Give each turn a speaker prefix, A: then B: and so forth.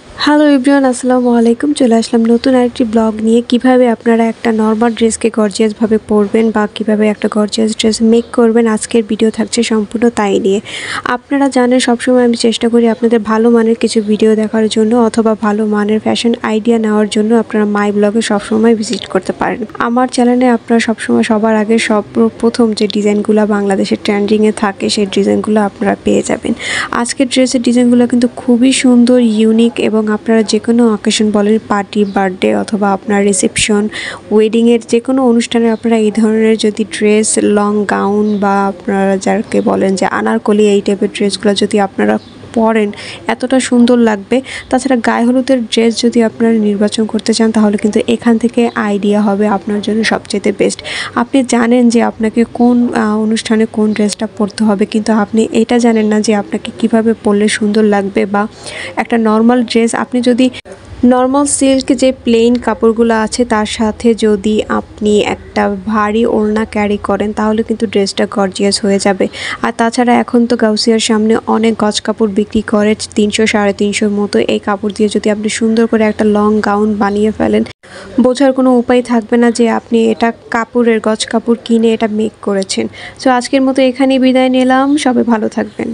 A: Hello everyone, আসসালামু আলাইকুম। চলে আসলাম নতুন আরেকটি ব্লগ নিয়ে। কিভাবে আপনারা একটা নর্মাল ড্রেসকে গর্জিয়াসভাবে পরবেন বা কিভাবে একটা গর্জিয়াস ড্রেস মেক করবেন, আজকের ভিডিও থাকছে সম্পূর্ণ তাই নিয়ে। আপনারা জানেন সবসময় আমি চেষ্টা করি আপনাদের ভালো মানের কিছু ভিডিও দেখার জন্য অথবা ভালো মানের ফ্যাশন আইডিয়া নেওয়ার জন্য। আপনারা মাই ব্লগে সবসময় ভিজিট করতে পারেন। আমার চ্যানেলে আপনারা সবসময় সবার আগে প্রথম যে ডিজাইনগুলো বাংলাদেশের ট্রেন্ডিংয়ে থাকে সেই ডিজাইনগুলো আপনারা পেয়ে যাবেন। আজকের ড্রেসের ডিজাইনগুলো কিন্তু খুবই সুন্দর, ইউনিক এবং আপনারা যে কোনো অকেশন বলেন, পার্টি, বার্থডে অথবা আপনার রিসেপশন, ওয়েডিংয়ের যে কোনো অনুষ্ঠানে আপনারা এই ধরনের যদি ড্রেস, লং গাউন বা আপনারা যাকে বলেন যে আনারকলি, এই টাইপের ড্রেসগুলো যদি আপনারা পরেন এতটা সুন্দর লাগবে। তাছাড়া গায়ে হলুদের ড্রেস যদি আপনারা নির্বাচন করতে চান তাহলে কিন্তু এখান থেকে আইডিয়া হবে আপনার জন্য সবচেয়ে বেস্ট। আপনি জানেন যে আপনাকে কোন অনুষ্ঠানে কোন ড্রেসটা পরতে হবে, কিন্তু আপনি এটা জানেন না যে আপনাকে কিভাবে পরলে সুন্দর লাগবে। বা একটা নর্মাল ড্রেস আপনি যদি নর্মাল সিল্ক যে প্লেন কাপড়গুলো আছে তার সাথে যদি আপনি একটা ভারী ওড়না ক্যারি করেন তাহলে কিন্তু ড্রেসটা গর্জিয়াস হয়ে যাবে। আর তাছাড়া এখন তো গাউসিয়ার সামনে অনেক গজ কাপড় বিক্রি করে 300 350 মতো। এই কাপড় দিয়ে যদি আপনি সুন্দর করে একটা লং গাউন বানিয়ে ফেলেন, বোঝার কোনো উপায় থাকবে না যে আপনি এটা কাপড়ের গজ কাপড় কিনে এটা মেক করেছেন। সো আজকের মতো এখানেই বিদায় নিলাম। সবাই ভালো থাকবেন।